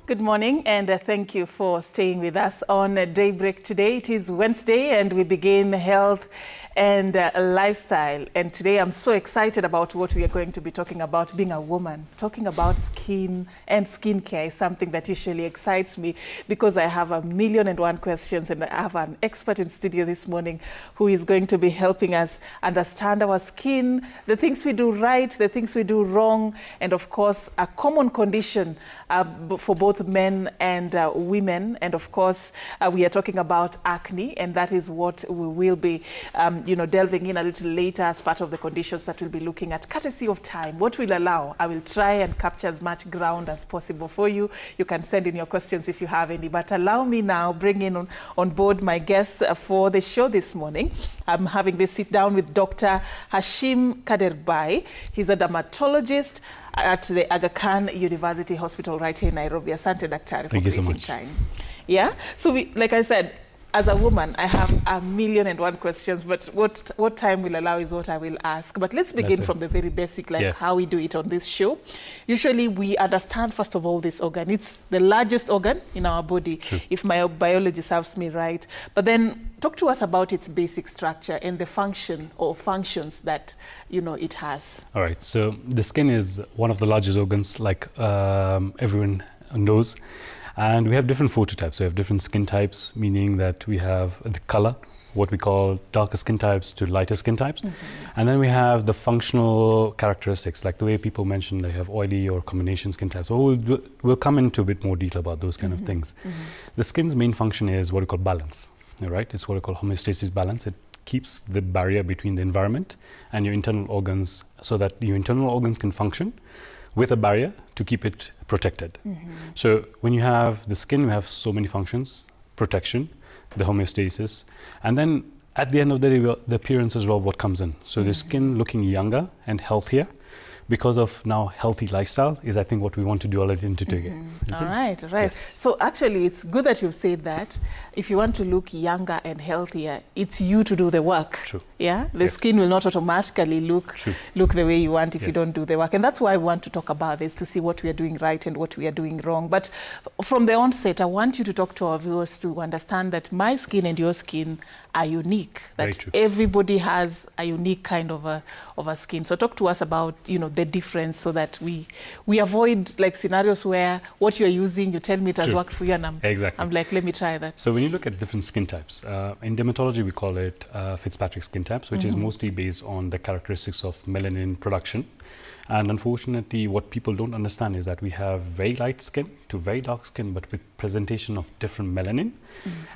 Good morning, and thank you for staying with us on Daybreak today. It is Wednesday and we begin health and lifestyle. And today I'm so excited about what we are going to be talking about, being a woman. Talking about skin and skincare is something that usually excites me because I have 1,000,001 questions, and I have an expert in studio this morning who is going to be helping us understand our skin, the things we do right, the things we do wrong, and of course a common condition for both men and women. And of course we are talking about acne, and that is what we will be delving in a little later as part of the conditions that we'll be looking at. Courtesy of time, what will allow, I will try and capture as much ground as possible for you. You can send in your questions if you have any, but allow me now bring in on board my guests for the show this morning. I'm having this sit down with Dr. Hashim Kaderbai. He's a dermatologist at the Aga Khan University Hospital right here in Nairobi. Asante Daktari for creating time. Yeah, so like I said, as a woman, I have 1,000,001 questions, but what time will allow is what I will ask. But let's begin from the very basic, like how we do it on this show. Usually we understand, first of all, this organ. It's the largest organ in our body, if my biology serves me right. But then talk to us about its basic structure and the function or functions that, it has. All right, so the skin is one of the largest organs, like everyone knows. And we have different phototypes. We have different skin types, meaning that we have the color, what we call darker skin types to lighter skin types. And then we have the functional characteristics, like the way people mention they have oily or combination skin types. So we'll come into a bit more detail about those kind of things. The skin's main function is what we call balance, all right? It's what we call homeostasis balance. It keeps the barrier between the environment and your internal organs so that your internal organs can function with a barrier to keep it protected. So when you have the skin, we have so many functions: protection, the homeostasis, and then at the end of the day, the appearance as well, what comes in. So the skin looking younger and healthier because of now healthy lifestyle is, I think, what we want to do all into together. All right. Yes. So actually, it's good that you've said that. If you want to look younger and healthier, it's you to do the work. True. Yeah, the skin will not automatically look the way you want if you don't do the work. And that's why I want to talk about this, to see what we are doing right and what we are doing wrong. But from the onset, I want you to talk to our viewers to understand that my skin and your skin are unique, that everybody has a unique kind of a skin. So talk to us about, the difference, so that we avoid like scenarios where what you're using, you tell me it has worked for you, and I'm like, let me try that. So when you look at different skin types, in dermatology we call it Fitzpatrick skin types, which is mostly based on the characteristics of melanin production. And unfortunately, what people don't understand is that we have very light skin to very dark skin, but with presentation of different melanin.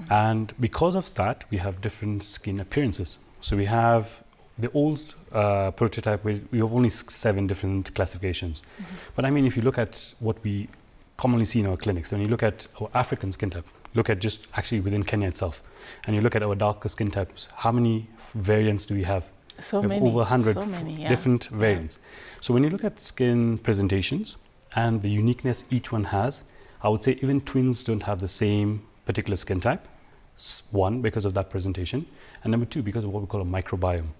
And because of that, we have different skin appearances. So we have the old prototype, we have only 7 different classifications. But I mean, if you look at what we commonly see in our clinics, when you look at our African skin type, look at just actually within Kenya itself, and you look at our darker skin types, how many variants do we have? So many. Over 100 different variants. So when you look at skin presentations and the uniqueness each one has, I would say even twins don't have the same particular skin type. One, because of that presentation, and number 2, because of what we call a microbiome.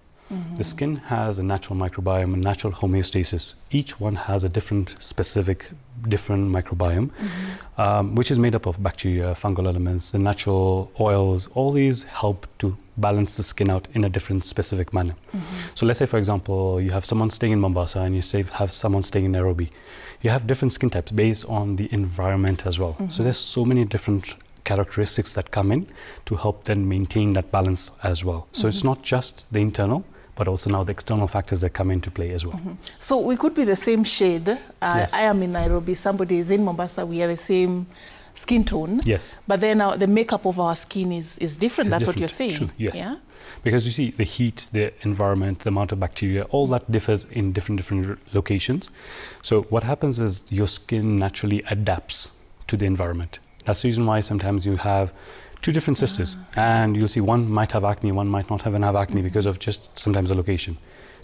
The skin has a natural microbiome, a natural homeostasis. Each one has a different microbiome, which is made up of bacteria, fungal elements, the natural oils. All these help to balance the skin out in a different specific manner. So let's say, for example, you have someone staying in Mombasa and you have someone staying in Nairobi. You have different skin types based on the environment as well. So there's so many different characteristics that come in to help then maintain that balance as well. So it's not just the internal, but also now the external factors that come into play as well. So we could be the same shade. I am in Nairobi, somebody is in Mombasa, we have the same skin tone. Yes. But then the makeup of our skin is different. That's what you're saying. True. Yes. Yeah? Because you see, the heat, the environment, the amount of bacteria, all that differs in different locations. So what happens is your skin naturally adapts to the environment. That's the reason why sometimes you have 2 different sisters, and you'll see one might have acne, one might not have acne because of just sometimes the location.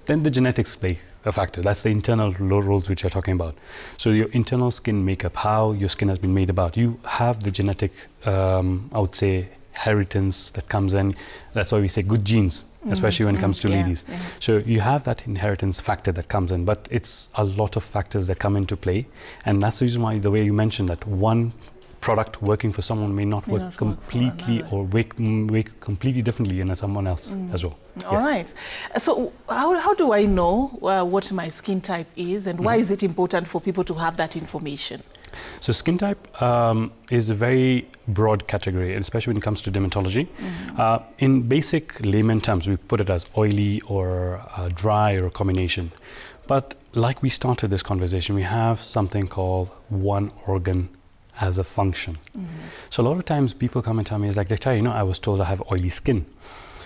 Then the genetics play a factor. That's the internal roles which you're talking about. So your internal skin makeup, how your skin has been made about. You have the genetic, I would say, inheritance that comes in. That's why we say good genes. especially when it comes to ladies. Yeah. So you have that inheritance factor that comes in, but it's a lot of factors that come into play. And that's the reason why, the way you mentioned, that one product working for someone may not work completely, or work completely differently in someone else as well. All right. So how do I know what my skin type is, and why is it important for people to have that information? So skin type is a very broad category, especially when it comes to dermatology. In basic layman terms, we put it as oily or dry, or a combination. But like we started this conversation, we have something called one organ as a function. So a lot of times people come and tell me, it's like, Dr. I was told I have oily skin.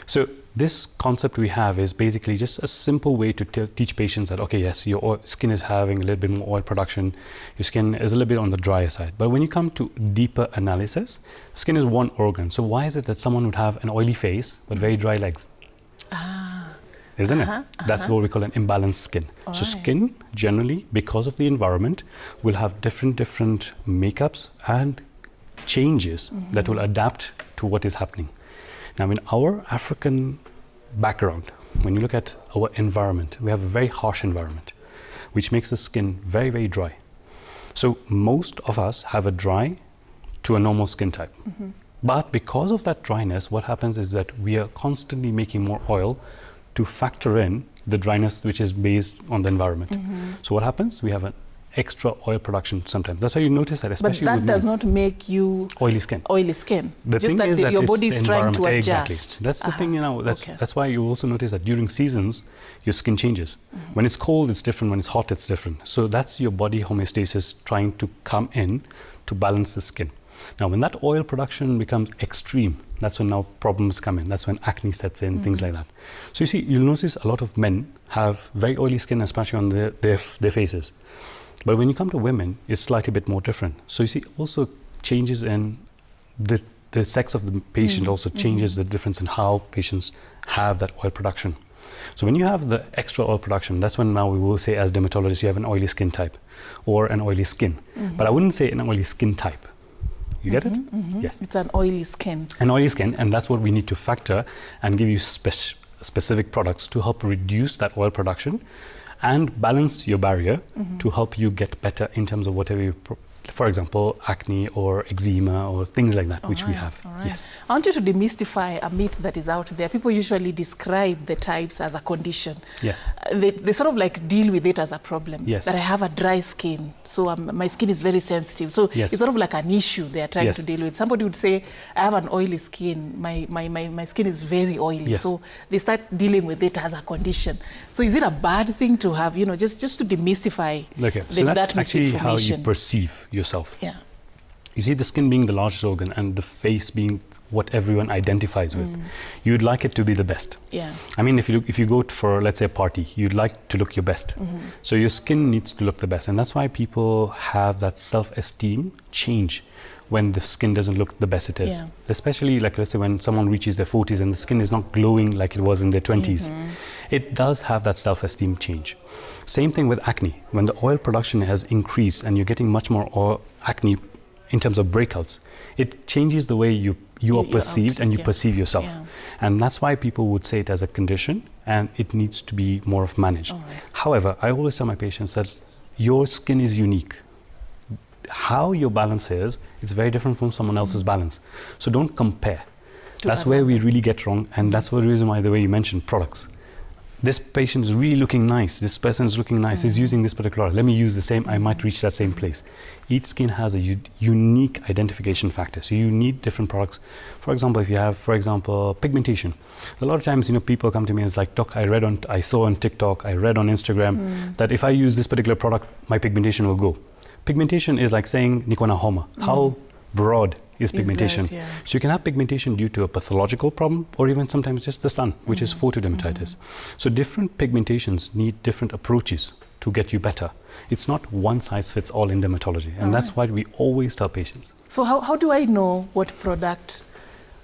So this concept we have is basically just a simple way to teach patients that, okay, yes, your skin is having a little bit more oil production, your skin is a little bit on the drier side. But when you come to deeper analysis, skin is one organ. So why is it that someone would have an oily face but very dry legs? Isn't it? That's what we call an imbalanced skin. So skin, generally, because of the environment, will have different makeups and changes that will adapt to what is happening. Now, in our African background, when you look at our environment, we have a very harsh environment, which makes the skin very, very dry. So most of us have a dry to a normal skin type. But because of that dryness, what happens is that we are constantly making more oil to factor in the dryness which is based on the environment. So what happens? We have an extra oil production sometimes. That's why you notice that, especially but that with does not make you oily skin. Oily skin. The Just thing is that your body is trying to adjust. Exactly. That's the thing, that's why you also notice that during seasons, your skin changes. When it's cold, it's different. When it's hot, it's different. So that's your body homeostasis trying to come in to balance the skin. Now, when that oil production becomes extreme, that's when now problems come in. That's when acne sets in, things like that. So you see, you'll notice a lot of men have very oily skin, especially on their faces. But when you come to women, it's slightly bit more different. So you see, also changes in the sex of the patient also changes the difference in how patients have that oil production. So when you have the extra oil production, that's when now we will say, as dermatologists, you have an oily skin type or an oily skin. But I wouldn't say an oily skin type. You get it? Yes. It's an oily skin. An oily skin, and that's what we need to factor and give you specific products to help reduce that oil production and balance your barrier to help you get better in terms of whatever you, for example, acne or eczema or things like that, which we have. Yes. I want you to demystify a myth that is out there. People usually describe the types as a condition. Yes. They sort of like deal with it as a problem. Yes. That I have a dry skin, so my skin is very sensitive. So it's sort of like an issue they are trying to deal with. Somebody would say, I have an oily skin, my skin is very oily. So they start dealing with it as a condition. So is it a bad thing to have, just to demystify so that's that actually how you misinformation? perceive yourself. Yeah. You see, the skin being the largest organ and the face being what everyone identifies with, you'd like it to be the best. Yeah. I mean, if you go for, let's say, a party, you'd like to look your best. So your skin needs to look the best. And that's why people have that self-esteem change when the skin doesn't look the best it is. Yeah. Especially, like, let's say, when someone reaches their 40s and the skin is not glowing like it was in their 20s. It does have that self-esteem change. Same thing with acne. When the oil production has increased and you're getting much more acne in terms of breakouts, it changes the way you are perceived and you perceive yourself. Yeah. And that's why people would say it as a condition and it needs to be more of managed. However, I always tell my patients that your skin is unique. How your balance is, it's very different from someone else's balance. So don't compare. That's where we really get wrong, and that's the reason why, the way you mentioned products. This patient is really looking nice, this person is looking nice, is using this particular, let me use the same, I might reach that same place. Each skin has a unique identification factor, so you need different products. For example, if you have, for example, pigmentation. A lot of times, people come to me and it's like, Doc, I saw on TikTok, I read on Instagram that if I use this particular product, my pigmentation will go. Pigmentation is like saying Nikona Homa. How broad is pigmentation? So you can have pigmentation due to a pathological problem or even sometimes just the sun, which is photodermatitis. So different pigmentations need different approaches to get you better. It's not one size fits all in dermatology, and that's why we always tell patients. So how do I know what product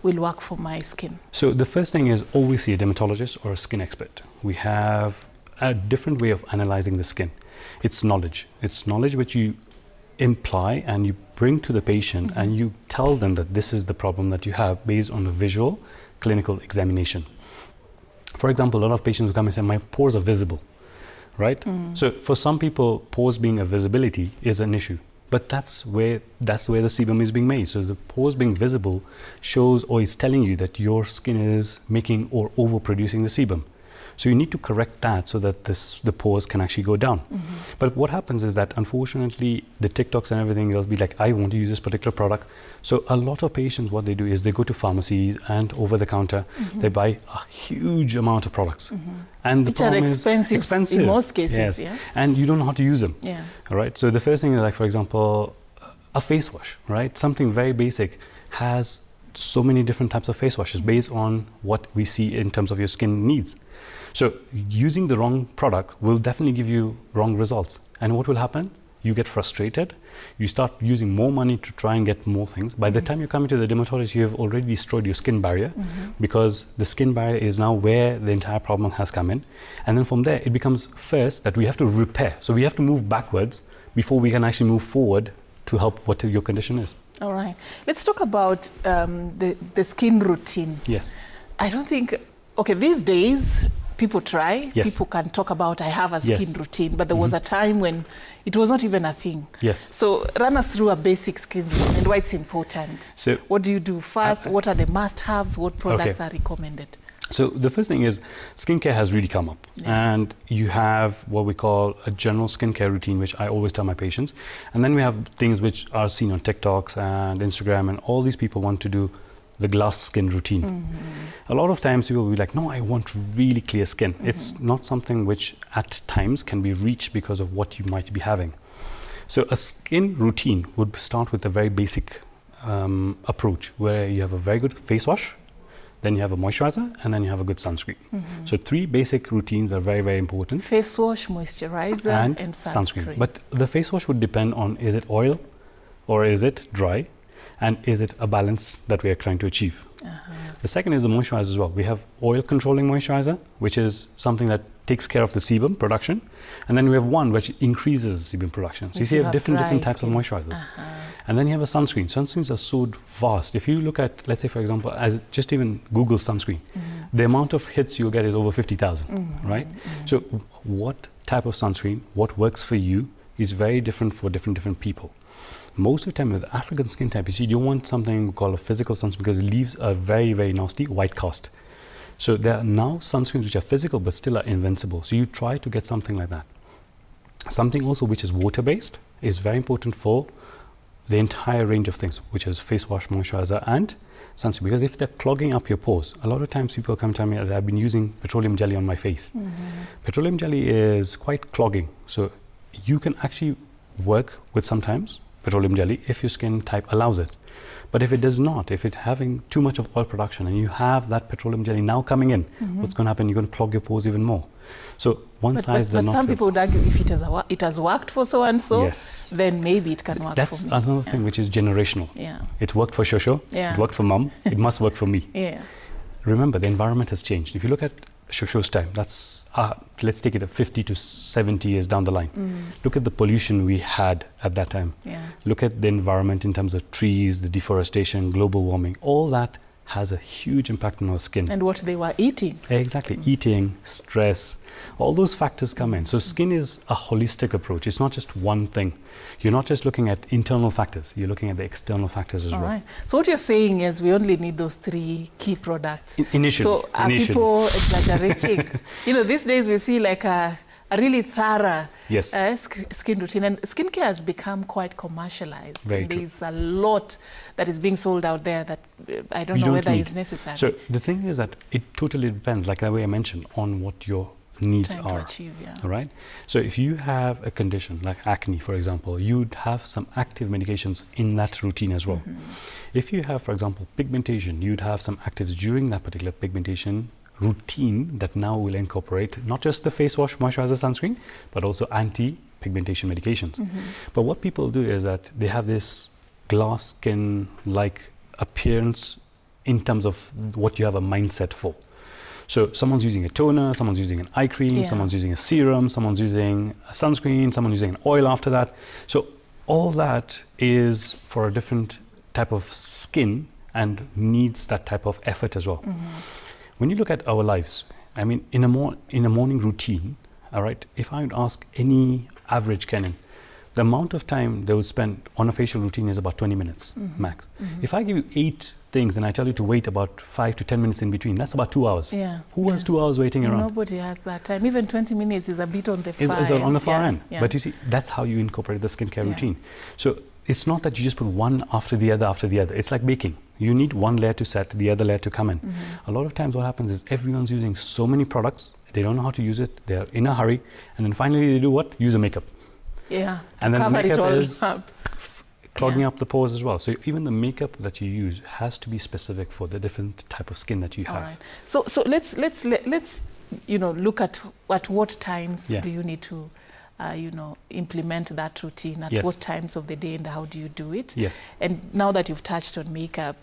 will work for my skin? So the first thing is always see a dermatologist or a skin expert. We have a different way of analyzing the skin. It's knowledge. It's knowledge which you imply and you bring to the patient and you tell them that this is the problem that you have based on a visual clinical examination. For example, a lot of patients will come and say, my pores are visible, right? So for some people, pores being a visibility is an issue. But that's where the sebum is being made. So the pores being visible shows or is telling you that your skin is making or overproducing the sebum. So you need to correct that so that the pores can actually go down. But what happens is that unfortunately the TikToks and everything else be like, I want to use this particular product. So a lot of patients, what they do is they go to pharmacies and over the counter, they buy a huge amount of products. And the which are expensive in most cases. Yes. Yeah? And you don't know how to use them. Yeah. All right. So the first thing is, like, for example, a face wash, right? Something very basic has so many different types of face washes based on what we see in terms of your skin needs. So using the wrong product will definitely give you wrong results. And what will happen? You get frustrated. You start using more money to try and get more things. By the time you come into the dermatologist, you have already destroyed your skin barrier because the skin barrier is now where the entire problem has come in. And then from there, it becomes first that we have to repair. So we have to move backwards before we can actually move forward to help what your condition is. All right. Let's talk about the skin routine. Yes. I don't think, okay, these days, people try, yes. people can talk about, I have a skin yes. routine, but there was a time when it was not even a thing. Yes. So run us through a basic skin routine and why it's important. So what do you do first? What are the must-haves? What products are recommended? So the first thing is skincare has really come up, and you have what we call a general skincare routine, which I always tell my patients. And then we have things which are seen on TikToks and Instagram, and all these people want to do the glass skin routine. A lot of times people will be like, no, I want really clear skin. It's not something which at times can be reached because of what you might be having. So a skin routine would start with a very basic approach where you have a very good face wash, then you have a moisturizer, and then you have a good sunscreen. So 3 basic routines are very, very important. Face wash, moisturizer, and sunscreen. But the face wash would depend on, is it oil or is it dry? And is it a balance that we are trying to achieve? The second is the moisturizer as well. We have oil controlling moisturizer, which is something that takes care of the sebum production. And then we have one which increases the sebum production. So you see you have different types of moisturizers. And then you have a sunscreen. Sunscreens are so vast. If you look at, let's say, for example, as just even Google sunscreen, the amount of hits you'll get is over 50,000, right? So what type of sunscreen, what works for you is very different for different people. Most of the time with African skin type, you see, you don't want something called a physical sunscreen because it leaves a very, very nasty white cast. So there are now sunscreens which are physical but still are invincible. So you try to get something like that. Something also which is water-based is very important for the entire range of things, which is face wash, moisturizer, and sunscreen. Because if they're clogging up your pores, a lot of times people come tell me that I've been using petroleum jelly on my face. Petroleum jelly is quite clogging. So you can actually work with sometimes petroleum jelly if your skin type allows it. But if it does not, if it's having too much of oil production and you have that petroleum jelly now coming in, what's going to happen? You're going to clog your pores even more. So one size does not fit. But some people would argue if it has worked for so and so, then maybe it can work for me. That's another thing which is generational. It worked for Shosho, it worked for mom, it must work for me. Remember, the environment has changed. If you look at Shosho's time, that's let's take it at 50 to 70 years down the line. Look at the pollution we had at that time. Look at the environment in terms of trees, the deforestation, global warming. All that has a huge impact on our skin. And what they were eating. Exactly. Eating, stress, all those factors come in. So skin is a holistic approach. It's not just one thing. You're not just looking at internal factors. You're looking at the external factors as well. Right. So what you're saying is we only need those 3 key products. Initially. So are people exaggerating? You know, these days we see like a really thorough skin routine, and skincare has become quite commercialized. Very and true. there's a lot that is being sold out there that I don't know whether is necessary. So the thing is that it totally depends, like the way I mentioned, on what your needs trying are. to achieve, right? So if you have a condition like acne, for example, you'd have some active medications in that routine as well. If you have, for example, pigmentation, you'd have some actives during that particular pigmentation routine that now will incorporate not just the face wash, moisturizer, sunscreen, but also anti-pigmentation medications. But what people do is that they have this glass skin-like appearance in terms of what you have a mindset for. So someone's using a toner, someone's using an eye cream, someone's using a serum, someone's using a sunscreen, someone's using an oil after that. So all that is for a different type of skin and needs that type of effort as well. When you look at our lives, I mean, in a morning routine, all right, if I would ask any average Kenyan, the amount of time they would spend on a facial routine is about 20 minutes max. If I give you 8 things and I tell you to wait about 5 to 10 minutes in between, that's about 2 hours. Yeah. Who has 2 hours waiting around? Nobody has that time. Even 20 minutes is a bit on the far Is on the far end. Yeah. But you see, that's how you incorporate the skincare routine. So it's not that you just put one after the other after the other. It's like baking. You need one layer to set, the other layer to come in. A lot of times what happens is everyone's using so many products, they don't know how to use it, they're in a hurry, and then finally they do what? Use a makeup. Yeah, and then the makeup is up. clogging up the pores as well. So even the makeup that you use has to be specific for the different type of skin that you have. All right. So let's look at what times do you need to implement that routine, at what times of the day, and how do you do it? Yes. And now that you've touched on makeup,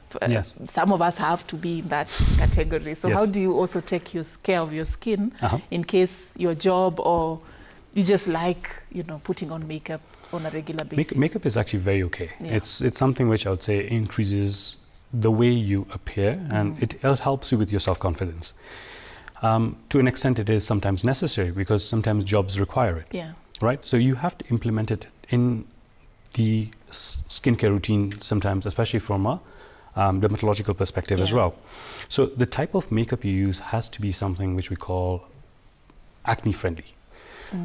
some of us have to be in that category. So how do you also take care of your skin in case your job or you just like, putting on makeup on a regular basis? Makeup is actually very okay. Yeah. It's something which I would say increases the way you appear, and it helps you with your self-confidence. To an extent, it is sometimes necessary because sometimes jobs require it. Yeah. Right? So you have to implement it in the skincare routine sometimes, especially from a dermatological perspective as well. So the type of makeup you use has to be something which we call acne friendly.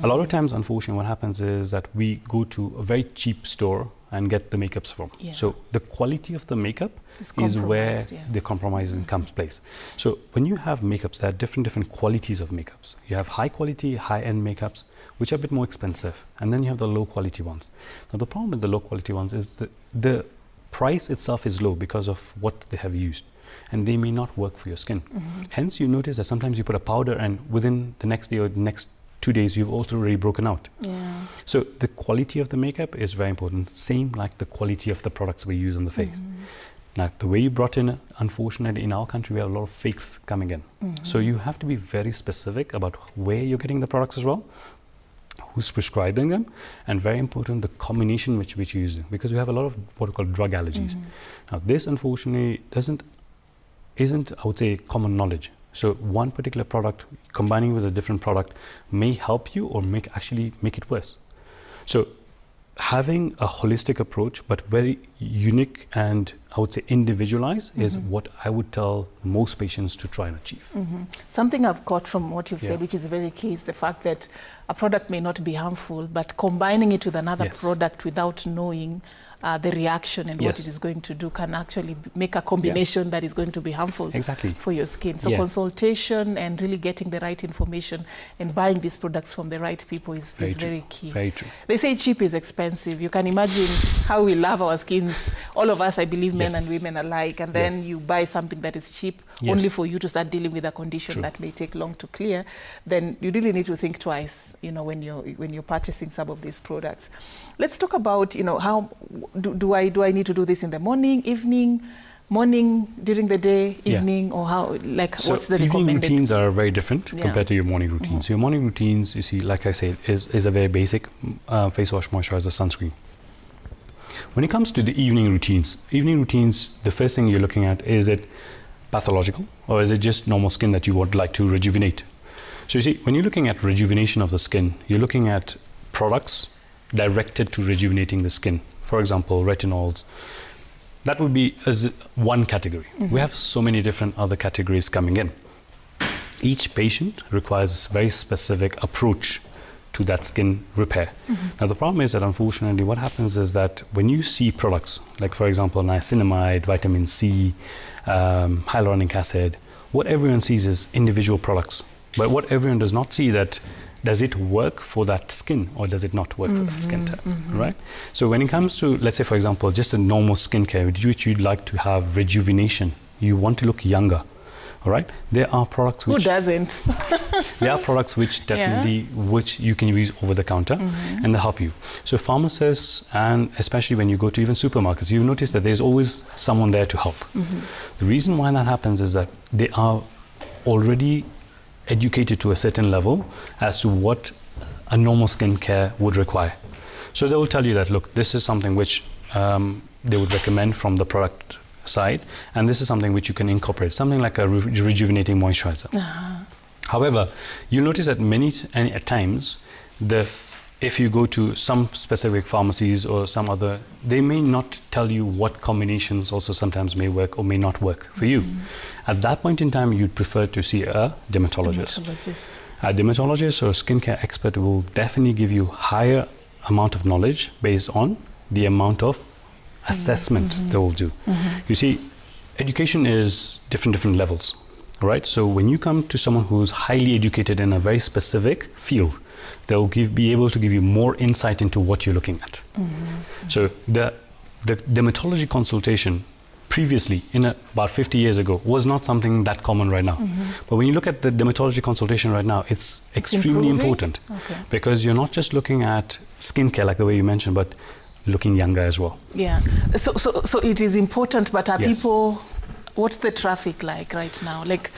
A lot of times, unfortunately, what happens is that we go to a very cheap store and get the makeups from. Yeah. So the quality of the makeup is where the compromise comes place. So when you have makeups, there are different qualities of makeups. You have high quality, high-end makeups, which are a bit more expensive. And then you have the low quality ones. Now the problem with the low quality ones is that the price itself is low because of what they have used. And they may not work for your skin. Hence, you notice that sometimes you put a powder and within the next day or the next 2 days, you've also already broken out. Yeah. So the quality of the makeup is very important. Same like the quality of the products we use on the face. Now, the way you brought in, unfortunately, in our country, we have a lot of fakes coming in. So you have to be very specific about where you're getting the products as well, who's prescribing them, and very important, the combination which you're using, because we have a lot of what we call drug allergies. Now, this, unfortunately, isn't, I would say, common knowledge. So one particular product combining with a different product may help you or actually make it worse. So having a holistic approach, but very unique and I would say individualized, is what I would tell most patients to try and achieve. Something I've got from what you've said, which is very key, is the fact that a product may not be harmful, but combining it with another product without knowing the reaction and what it is going to do can actually make a combination that is going to be harmful for your skin. So consultation and really getting the right information and buying these products from the right people is very key. Very true. They say cheap is expensive. You can imagine how we love our skins. All of us, I believe, men and women alike. And then you buy something that is cheap only for you to start dealing with a condition that may take long to clear. Then you really need to think twice, when you're purchasing some of these products. Let's talk about, how do I need to do this in the morning, evening, during the day, evening, or how, so what's the evening recommended? routines are very different compared to your morning routines. So your morning routines, you see, like I said, is a very basic face wash, moisturizer, sunscreen. When it comes to the evening routines, the first thing you're looking at, is it pathological or is it just normal skin that you would like to rejuvenate? So you see, when you're looking at rejuvenation of the skin, you're looking at products directed to rejuvenating the skin. For example, retinols. That would be as one category. We have so many different other categories coming in. Each patient requires a very specific approach to that skin repair. Now the problem is that unfortunately what happens is that when you see products, like for example niacinamide, vitamin C, hyaluronic acid, what everyone sees is individual products. But what everyone does not see that, does it work for that skin or does it not work for that skin type, right? So when it comes to, let's say for example, just a normal skincare, which you'd like to have rejuvenation, you want to look younger, all right? There are products which... Who doesn't? There are products which definitely, which you can use over the counter and they help you. So pharmacists, and especially when you go to even supermarkets, you notice that there's always someone there to help. The reason why that happens is that they are already educated to a certain level as to what a normal skincare would require. So they will tell you that, look, this is something which they would recommend from the product side, and this is something which you can incorporate, something like a rejuvenating moisturizer. However, you'll notice that at times, if you go to some specific pharmacies or some other, they may not tell you what combinations also sometimes may work or may not work for you. At that point in time, you'd prefer to see a dermatologist. A dermatologist or a skincare expert will definitely give you higher amount of knowledge based on the amount of assessment they will do. You see, education is different levels, right? So when you come to someone who's highly educated in a very specific field, they'll be able to give you more insight into what you're looking at. So the dermatology consultation previously, about 50 years ago, was not something that common right now. But when you look at the dermatology consultation right now, it's extremely important, because you're not just looking at skincare like the way you mentioned, but looking younger as well. Yeah. So it is important, but are people, what's the traffic like right now? Like,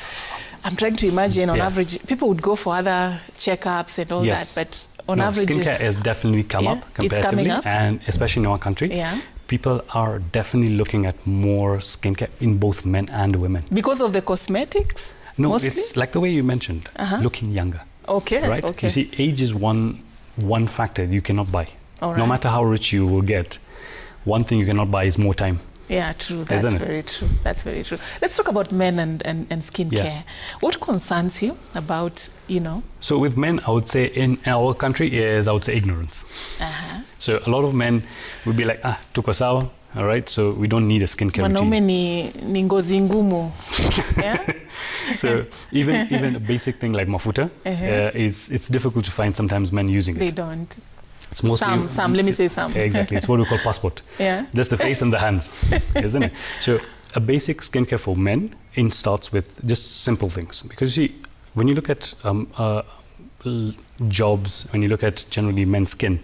I'm trying to imagine on average, people would go for other checkups and all that, but on average... Skincare has definitely come up comparatively, it's coming up. And especially in our country. People are definitely looking at more skincare in both men and women. Because of the cosmetics? No, mostly? It's like the way you mentioned, looking younger. Right? You see, age is one factor you cannot buy. No matter how rich you will get, one thing you cannot buy is more time. Yeah, true. That's very true. That's very true. Let's talk about men and skincare. What concerns you about, So with men, I would say in our country is, I would say, ignorance. So a lot of men would be like, tuko sawa, all right, so we don't need a skincare routine. Wanaume ni ngozi ngumu. So even a basic thing like mafuta, it's difficult to find sometimes men using it. They don't. It's mostly some, let me say some. Exactly, it's what we call passport. Just the face and the hands, isn't it? So a basic skincare for men starts with just simple things. Because you see, when you look at jobs, when you look at generally men's skin,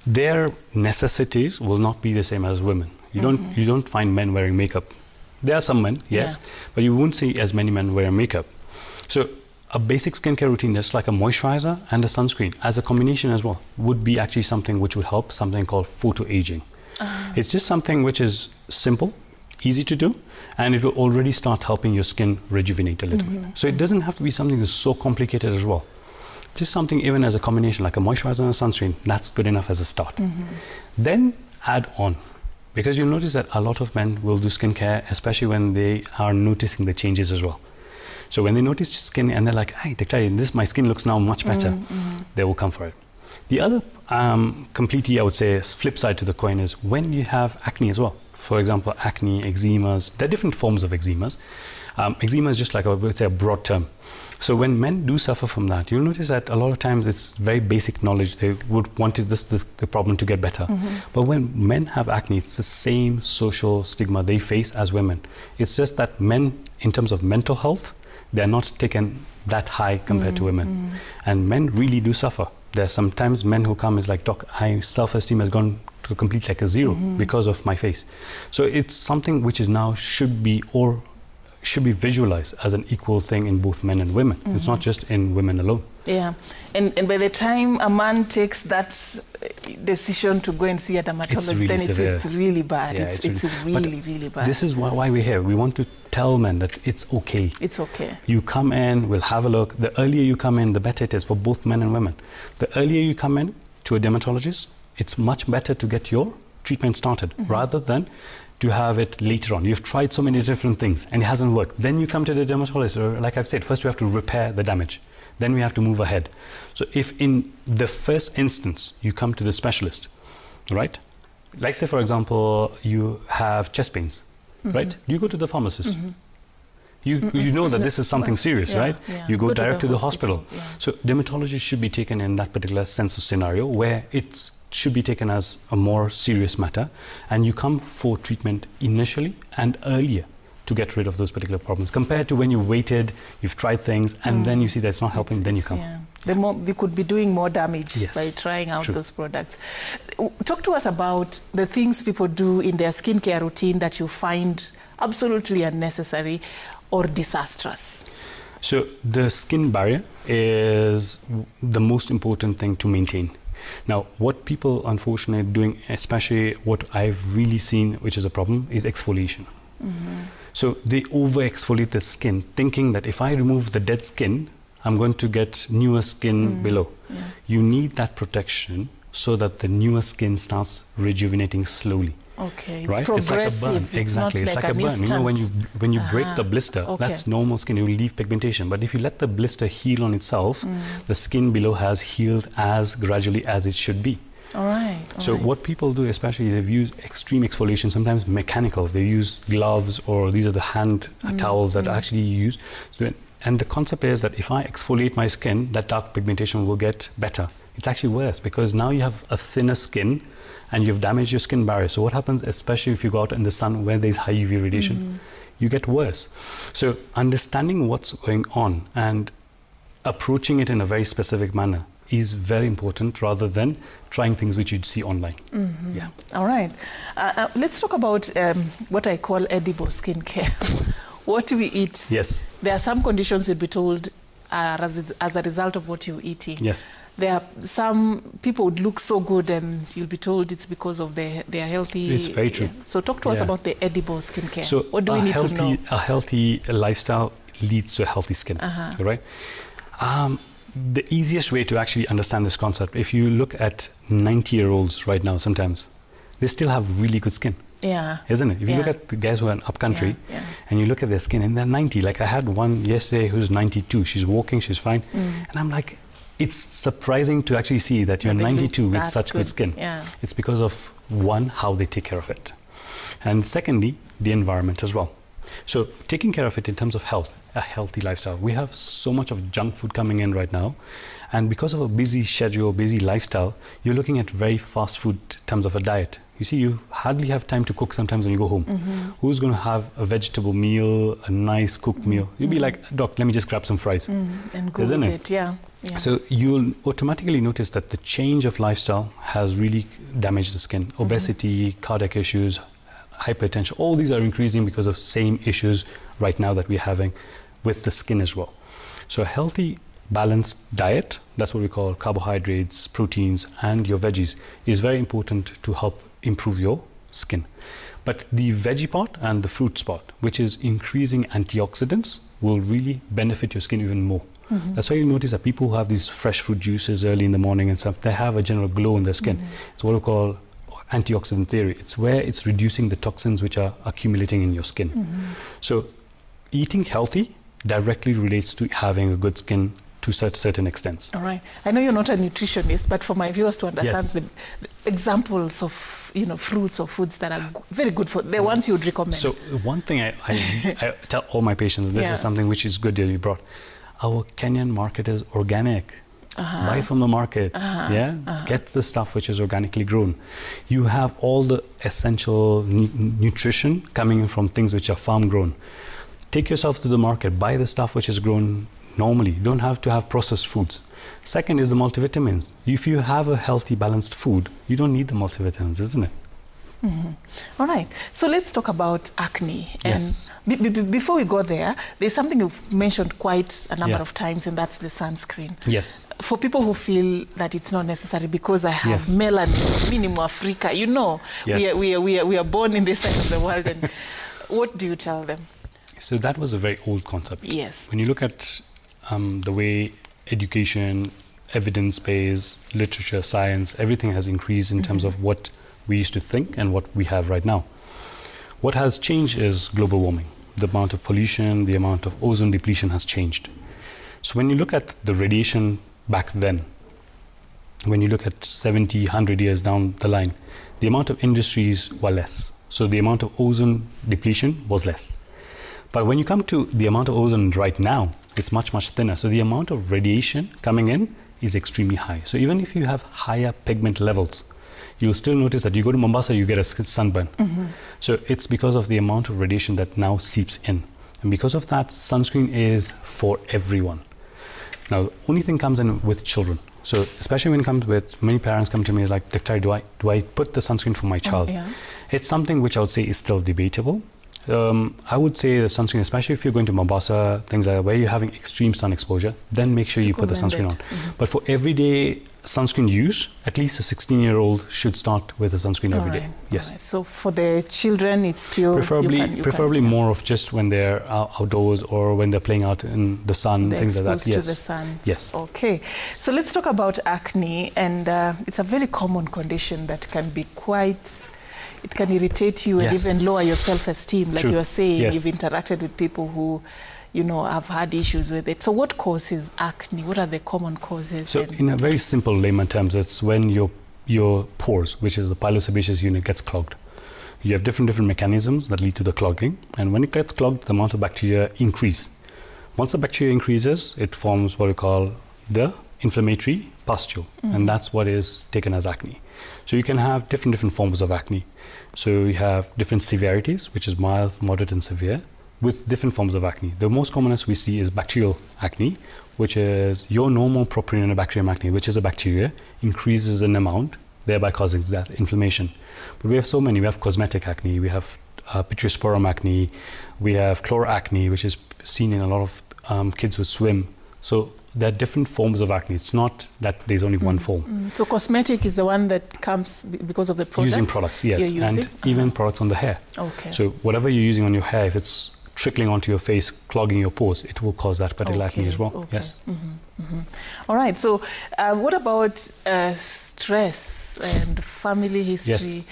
their necessities will not be the same as women. You don't find men wearing makeup. There are some men, yes, but you won't see as many men wearing makeup. So a basic skincare routine, just like a moisturizer and a sunscreen, as a combination as well, would be actually something which would help, something called photoaging. It's just something which is simple, easy to do, and it will already start helping your skin rejuvenate a little bit. So it doesn't have to be something that's so complicated as well. Just something even as a combination, like a moisturizer and a sunscreen, that's good enough as a start. Then add on, because you'll notice that a lot of men will do skincare, especially when they are noticing the changes as well. So when they notice skin and they're like, hey, my skin looks now much better, they will come for it. The other completely, I would say, flip side to the coin is when you have acne as well. For example, acne, eczemas, there are different forms of eczemas. Eczema is just like, I would say, a broad term. So when men do suffer from that, you'll notice that a lot of times it's very basic knowledge. They would want the problem to get better. But when men have acne, it's the same social stigma they face as women. It's just that men, in terms of mental health, they're not taken that high compared to women. And men really do suffer. There's sometimes men who come is like, doc, my self-esteem has gone to complete like a zero because of my face. So it's something which is now should be visualized as an equal thing in both men and women. It's not just in women alone. Yeah, and by the time a man takes that decision to go and see a dermatologist, it's really bad. Yeah, it's really bad. This is why we're here. We want to tell men that it's okay. It's okay. You come in, we'll have a look. The earlier you come in, the better it is for both men and women. The earlier you come in to a dermatologist, it's much better to get your treatment started rather than to have it later on. You've tried so many different things and it hasn't worked. Then you come to the dermatologist, or like I've said, first we have to repair the damage. Then we have to move ahead. So if in the first instance you come to the specialist, right? Like say for example, you have chest pains, right? You go to the pharmacist. You know that this is something serious, right? You go direct to the hospital. So dermatology should be taken in that particular sense of scenario where it should be taken as a more serious matter, and you come for treatment initially and earlier to get rid of those particular problems, compared to when you waited, you've tried things, and then you see that's not helping, then you come. They could be doing more damage by trying out those products. Talk to us about the things people do in their skincare routine that you find absolutely unnecessary or disastrous. So the skin barrier is the most important thing to maintain. Now, what people unfortunately are doing, especially what I've really seen, which is a problem, is exfoliation. So they over-exfoliate the skin, thinking that if I remove the dead skin, I'm going to get newer skin below. Yeah. You need that protection so that the newer skin starts rejuvenating slowly. Okay, it's right? progressive. It's like a burn. Exactly, It's it's not like a burn. instant. You know, when you break the blister, okay. that's normal skin. It will leave pigmentation. But if you let the blister heal on itself, the skin below has healed as gradually as it should be. All right. So what people do, especially, they've used extreme exfoliation, sometimes mechanical. They use gloves, or these are the hand towels that are actually used. So, and the concept is that if I exfoliate my skin, that dark pigmentation will get better. It's actually worse because now you have a thinner skin and you've damaged your skin barrier. So what happens, especially if you go out in the sun where there's high UV radiation, you get worse. So understanding what's going on and approaching it in a very specific manner is very important, rather than trying things which you'd see online. Yeah. All right. Let's talk about what I call edible skincare. What we eat. Yes. There are some conditions you'll be told as a result of what you're eating. Yes. There are some people would look so good and you'll be told it's because of their healthy. It's very true. Yeah. So talk to us about the edible skincare. So what do we need to know? A healthy lifestyle leads to a healthy skin, right? The easiest way to actually understand this concept, if you look at 90-year-olds right now, sometimes they still have really good skin. Yeah. Isn't it? If you look at the guys who are in upcountry and you look at their skin and they're 90, like I had one yesterday who's 92, she's walking, she's fine. And I'm like, it's surprising to actually see that you're 92 with such good skin. Yeah. It's because of, one, how they take care of it. And secondly, the environment as well. So taking care of it in terms of health, a healthy lifestyle. We have so much of junk food coming in right now. And because of a busy schedule, busy lifestyle, you're looking at very fast food in terms of a diet. You see, you hardly have time to cook sometimes when you go home. Who's going to have a vegetable meal, a nice cooked meal? You'll be like, Doc, let me just grab some fries. And go Isn't with it? it, yeah. So you'll automatically notice that the change of lifestyle has really damaged the skin. Obesity, cardiac issues, hypertension, all these are increasing because of same issues right now that we're having with the skin as well. So a healthy, balanced diet, that's what we call carbohydrates, proteins, and your veggies, is very important to help improve your skin. But the veggie part and the fruits part, which is increasing antioxidants, will really benefit your skin even more. That's why you notice that people who have these fresh fruit juices early in the morning and stuff, they have a general glow in their skin. It's what we call antioxidant theory. It's where it's reducing the toxins which are accumulating in your skin. So eating healthy directly relates to having a good skin to certain extents. All right. I know you're not a nutritionist, but for my viewers to understand the examples of fruits or foods that are very good for the ones you would recommend. So one thing I tell all my patients, this is something which is good that you brought. Our Kenyan market is organic. Buy from the markets, get the stuff which is organically grown. You have all the essential nutrition coming in from things which are farm grown. Take yourself to the market, buy the stuff which is grown normally. You don't have to have processed foods. Second is the multivitamins. If you have a healthy, balanced food, you don't need the multivitamins, isn't it? All right. So let's talk about acne. Yes. And before we go there, there's something you've mentioned quite a number of times, and that's the sunscreen. Yes. For people who feel that it's not necessary because I have melanin, minimum Africa, we are born in this side of the world. And what do you tell them? So that was a very old concept. Yes. When you look at the way education, evidence-based, literature, science, everything has increased in terms of what we used to think and what we have right now. What has changed is global warming. The amount of pollution, the amount of ozone depletion has changed. So when you look at the radiation back then, when you look at 70, 100 years down the line, the amount of industries were less. So the amount of ozone depletion was less. But when you come to the amount of ozone right now, it's much, much thinner. So the amount of radiation coming in is extremely high. So even if you have higher pigment levels, you'll still notice that you go to Mombasa, you get a sunburn. So it's because of the amount of radiation that now seeps in. And because of that, sunscreen is for everyone. Now, the only thing comes in with children. So especially when it comes with, many parents come to me, is like, Dr. do I put the sunscreen for my child? It's something which I would say is still debatable. I would say the sunscreen, especially if you're going to Mombasa, things like that, where you're having extreme sun exposure, then make sure you put the sunscreen on. But for everyday sunscreen use, at least a 16-year-old should start with a sunscreen every day. Yes. Right. So for the children, it's still preferably more of just when they're outdoors or when they're playing out in the sun, things like that. Exposed to the sun. Yes. Okay. So let's talk about acne, and it's a very common condition that can be quite. It can irritate you and even lower your self-esteem, like you were saying. You've interacted with people who, you know, have had issues with it. So what causes acne? What are the common causes? So in a very simple layman terms, it's when your pores, which is the pilosebaceous unit, gets clogged. You have different mechanisms that lead to the clogging, and when it gets clogged, the amount of bacteria increase. Once the bacteria increases, it forms what we call the inflammatory pustule, and that's what is taken as acne. So you can have different forms of acne. So you have different severities, which is mild, moderate, and severe, with different forms of acne. The most commonest we see is bacterial acne, which is your normal Propionibacterium acne, which is a bacteria, increases in amount, thereby causing that inflammation. But we have so many. We have cosmetic acne, we have Pityrosporum acne, we have chloracne, which is seen in a lot of kids who swim. So there are different forms of acne. It's not that there's only one form. So cosmetic is the one that comes because of the products? Using products, yes. And even products on the hair. Okay. So whatever you're using on your hair, if it's trickling onto your face, clogging your pores, it will cause that particular acne as well. Okay. Yes. All right. So what about stress and family history? Yes.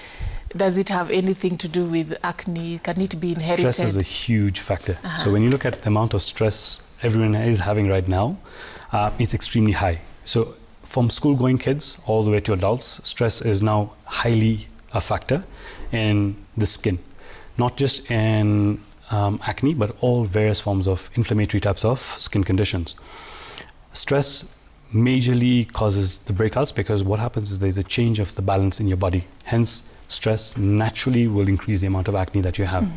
Does it have anything to do with acne? Can it be inherited? Stress is a huge factor. So when you look at the amount of stress everyone is having right now, it's extremely high. So from school-going kids all the way to adults, stress is now highly a factor in the skin, not just in acne, but all various forms of inflammatory types of skin conditions. Stress majorly causes the breakouts because what happens is there's a change of the balance in your body. Hence, stress naturally will increase the amount of acne that you have.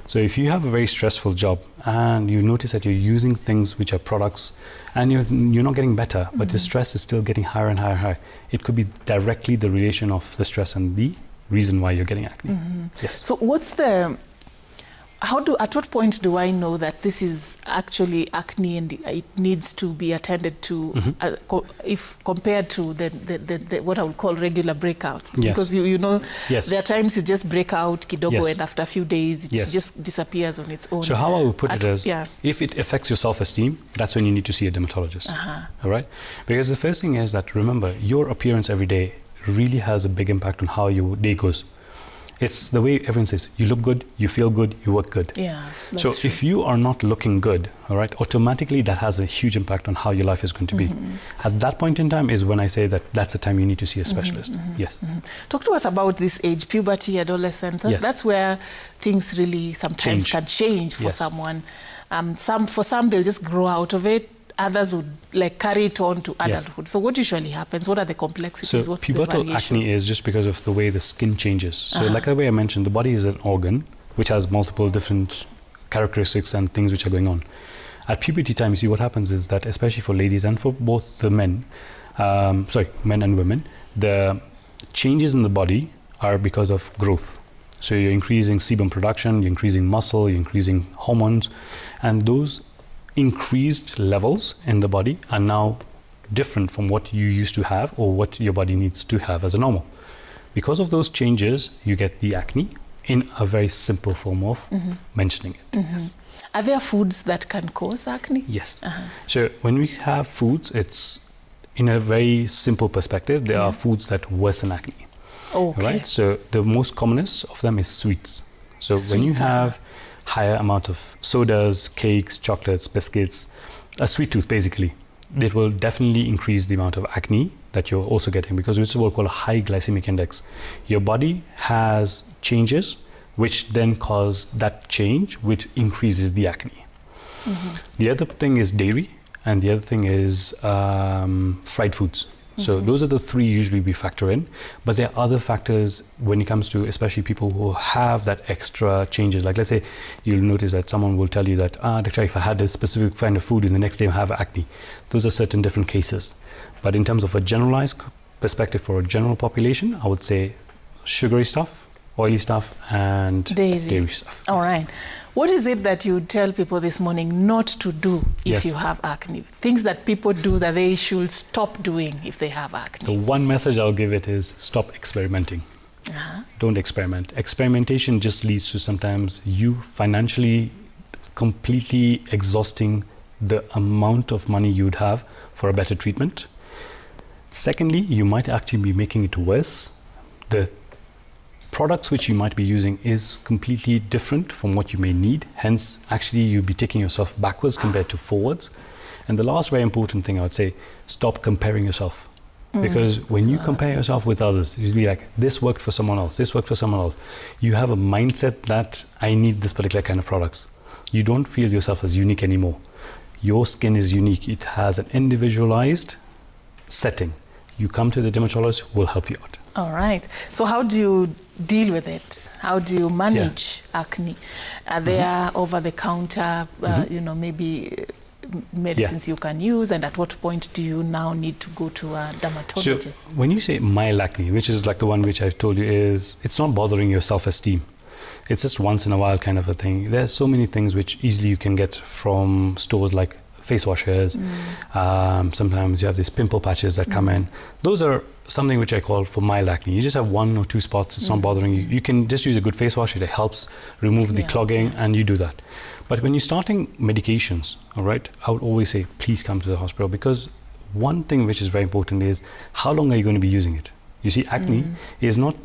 So if you have a very stressful job and you notice that you're using things which are products and you're not getting better, but the stress is still getting higher and higher and higher, it could be directly the relation of the stress and the reason why you're getting acne. Yes. So what's the at what point do I know that this is actually acne and it needs to be attended to if compared to the what I would call regular breakouts? Yes. Because you know there are times you just break out kidogo and after a few days it just disappears on its own. So how I would put it is, if it affects your self-esteem, that's when you need to see a dermatologist. All right? Because the first thing is that, remember, your appearance every day really has a big impact on how your day goes. It's the way everyone says, you look good, you feel good, you work good. Yeah, that's so true. if you are not looking good, all right, automatically that has a huge impact on how your life is going to be. At that point in time is when I say that that's the time you need to see a specialist. Yes. Talk to us about this age, puberty, adolescence. That's where things really sometimes can change for someone. For some, they'll just grow out of it. Others would like carry it on to adulthood. So what usually happens? What are the complexities? So what's pubertal acne is just because of the way the skin changes. So like the way I mentioned, the body is an organ which has multiple different characteristics and things which are going on. At puberty time, you see what happens is that, especially for ladies and for both the men, men and women, the changes in the body are because of growth. So you're increasing sebum production, you're increasing muscle, you're increasing hormones, and those increased levels in the body are now different from what you used to have or what your body needs to have as a normal. Because of those changes, you get the acne in a very simple form of mentioning it. Yes. Are there foods that can cause acne? Yes. So when we have foods, it's in a very simple perspective. There are foods that worsen acne. Okay. Right? So the most commonest of them is sweets. So when you have higher amount of sodas, cakes, chocolates, biscuits, a sweet tooth basically, it will definitely increase the amount of acne that you're also getting, because it's what we call a high glycemic index. Your body has changes which then cause that change, which increases the acne. The other thing is dairy, and the other thing is fried foods. So those are the three usually we factor in, but there are other factors when it comes to especially people who have that extra changes. Like let's say you'll notice that someone will tell you that, Dr. if I had this specific kind of food and the next day I have acne. Those are certain different cases. But in terms of a generalized perspective for a general population, I would say sugary stuff, oily stuff, and dairy stuff. All right. What is it that you tell people this morning not to do if you have acne? Things that people do that they should stop doing if they have acne. The one message I'll give it is stop experimenting. Don't experiment. Experimentation just leads to sometimes you financially completely exhausting the amount of money you'd have for a better treatment. Secondly, you might actually be making it worse. The products which you might be using is completely different from what you may need. Hence, actually, you'll be taking yourself backwards compared to forwards. And the last very important thing I would say, stop comparing yourself. Because when you compare yourself with others, you'll be like, this worked for someone else, this worked for someone else. You have a mindset that I need this particular kind of products. You don't feel yourself as unique anymore. Your skin is unique. It has an individualized setting. You come to the dermatologist, we'll help you out. All right. So how do you deal with it? How do you manage acne? Are there over-the-counter, you know, maybe medicines you can use, and at what point do you now need to go to a dermatologist? So when you say mild acne, which is like the one which I've told you, is it's not bothering your self-esteem. It's just once in a while kind of a thing. There's so many things which easily you can get from stores like face washes. Sometimes you have these pimple patches that come in. Those are something which I call for mild acne. You just have 1 or 2 spots, it's not bothering you. You can just use a good face wash, it helps remove the clogging, and you do that. But when you're starting medications, all right, I would always say, please come to the hospital, because one thing which is very important is how long are you going to be using it? You see, acne is not,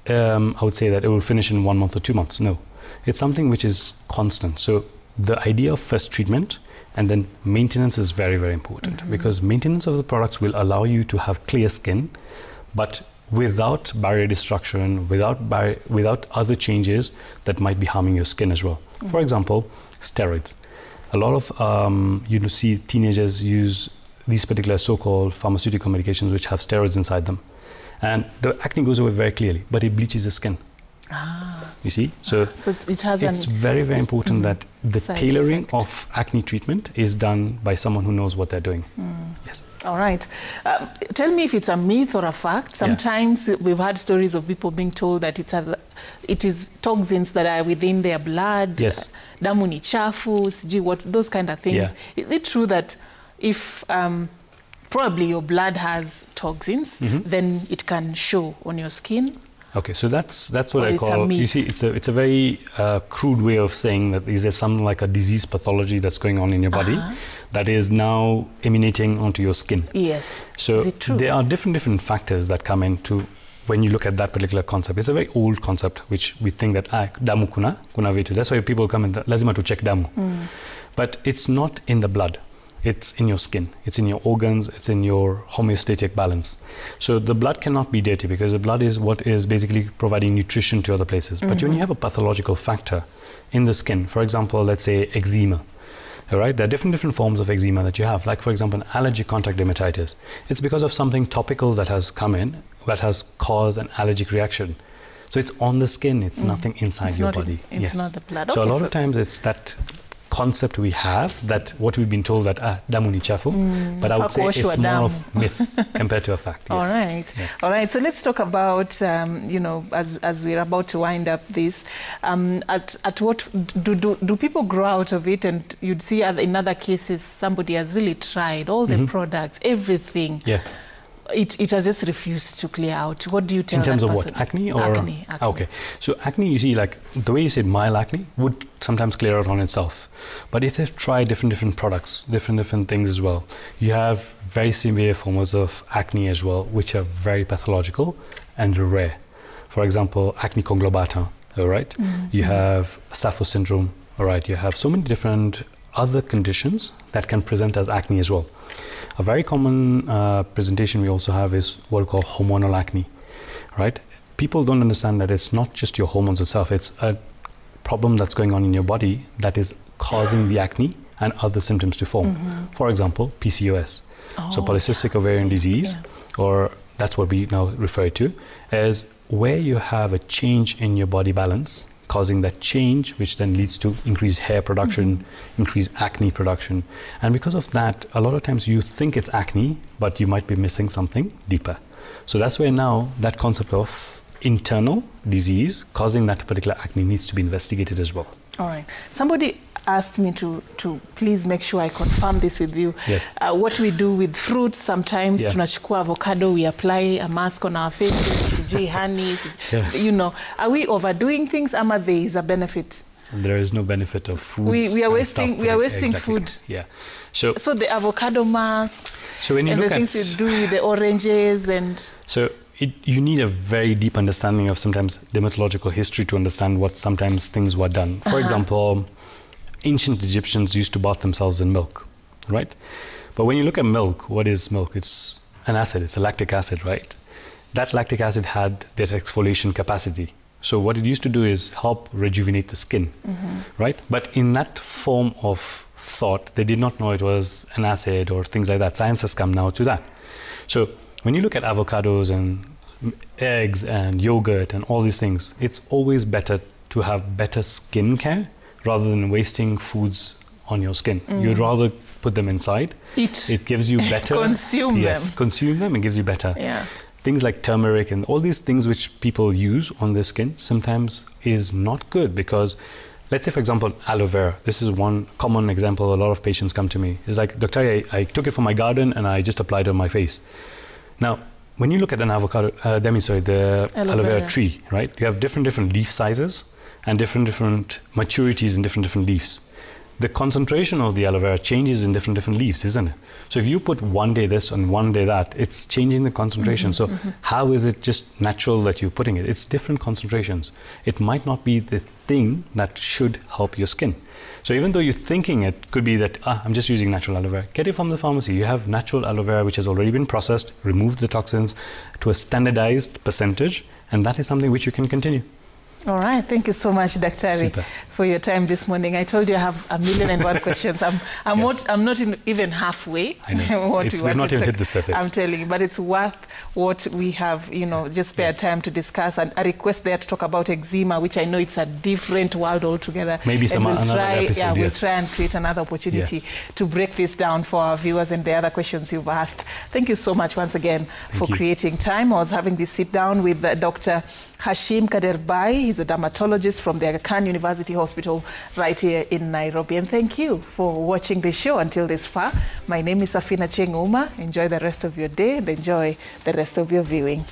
I would say that it will finish in 1 month or 2 months. No, it's something which is constant. So the idea of first treatment and then maintenance is very, very important, because maintenance of the products will allow you to have clear skin, but without barrier destruction, without other changes that might be harming your skin as well. For example, steroids. A lot of you see teenagers use these particular so-called pharmaceutical medications which have steroids inside them, and the acne goes away very clearly, but it bleaches the skin. You see, so it's very, very important that the tailoring of acne treatment is done by someone who knows what they're doing. Yes. All right. Tell me if it's a myth or a fact. Sometimes we've had stories of people being told that it is toxins that are within their blood. Yes. Damu ni chafu, sijui what, those kind of things. Is it true that if probably your blood has toxins, then it can show on your skin? Okay, so that's what I call, you see, it's a very crude way of saying that is there some like a disease pathology that's going on in your body that is now emanating onto your skin. Yes. So is it true? There are different factors that come into when you look at that particular concept. It's a very old concept which we think that damu kuna vitu. That's why people come and lazima to check damu. But it's not in the blood. It's in your skin, it's in your organs, it's in your homeostatic balance. So the blood cannot be dirty, because the blood is what is basically providing nutrition to other places. But when you have a pathological factor in the skin, for example, let's say eczema, all right, there are different forms of eczema that you have. Like, for example, an allergic contact dermatitis. It's because of something topical that has come in that has caused an allergic reaction. So it's on the skin, it's nothing inside your body. It's not the blood. So a lot of times it's that concept we have, that what we've been told that damu ni chafu, but I would say it's more of myth compared to a fact. All right. All right, so let's talk about you know, as we're about to wind up this, at what do people grow out of it? And you'd see in other cases somebody has really tried all the products, everything, it has just refused to clear out. What do you tell that person? In terms of what? Acne? Or? Acne. Okay. So acne, you see, like the way you said mild acne would sometimes clear out on itself. But if they've tried different products, different things as well, you have very severe forms of acne as well, which are very pathological and rare. For example, acne conglobata, all right? You have Sappho syndrome, all right? You have so many different other conditions that can present as acne as well. A very common presentation we also have is what we call hormonal acne, right? People don't understand that it's not just your hormones itself, it's a problem that's going on in your body that is causing the acne and other symptoms to form. For example, PCOS, so polycystic ovarian disease, or that's what we now refer to, as where you have a change in your body balance, causing that change, which then leads to increased hair production, increased acne production. And because of that, a lot of times you think it's acne, but you might be missing something deeper. So that's where now that concept of internal disease causing that particular acne needs to be investigated as well. All right. Somebody asked me to please make sure I confirm this with you. Yes. What we do with fruits sometimes, tunachukua avocado, we apply a mask on our faces, honey, you know. Are we overdoing things? Ama there is a benefit? There is no benefit of food. We are wasting food. Yeah. So the avocado masks, so when you and look the things you do with the oranges and... So you need a very deep understanding of sometimes dermatological history to understand what sometimes things were done. For example, ancient Egyptians used to bath themselves in milk, right? But when you look at milk, what is milk? It's an acid, it's a lactic acid, right? That lactic acid had that exfoliation capacity. So what it used to do is help rejuvenate the skin, right? But in that form of thought, they did not know it was an acid or things like that. Science has come now to that. So when you look at avocados and eggs and yogurt and all these things, it's always better to have better skin care rather than wasting foods on your skin. You'd rather put them inside. Eat. It gives you better. Consume them. Consume them. It gives you better. Yeah. Things like turmeric and all these things which people use on their skin sometimes is not good because, let's say, for example, aloe vera. This is one common example. A lot of patients come to me. It's like, Doctor, I took it from my garden and I just applied it on my face. Now, when you look at an avocado, the aloe vera tree, right? You have different leaf sizes and different maturities in different leaves. The concentration of the aloe vera changes in different leaves, isn't it? So if you put one day this and one day that, it's changing the concentration. So how is it just natural that you're putting it? It's different concentrations. It might not be the thing that should help your skin. So even though you're thinking it could be that, I'm just using natural aloe vera, get it from the pharmacy. You have natural aloe vera which has already been processed, removed the toxins to a standardized percentage, and that is something which you can continue. All right. Thank you so much, Dr. for your time this morning. I told you I have 1,000,001 questions. I'm not even halfway. I know. We've not even hit the surface. I'm telling you, but it's worth what we have, just spare time to discuss. And a request there to talk about eczema, which I know it's a different world altogether. Maybe another episode. Yeah, we'll try and create another opportunity to break this down for our viewers and the other questions you've asked. Thank you so much once again for creating time. I was having this sit down with Dr. Hashim Kaderbai. He's a dermatologist from the Aga Khan University Hospital right here in Nairobi. And thank you for watching the show until this far. My name is Safina Chenguma. Enjoy the rest of your day and enjoy the rest of your viewing.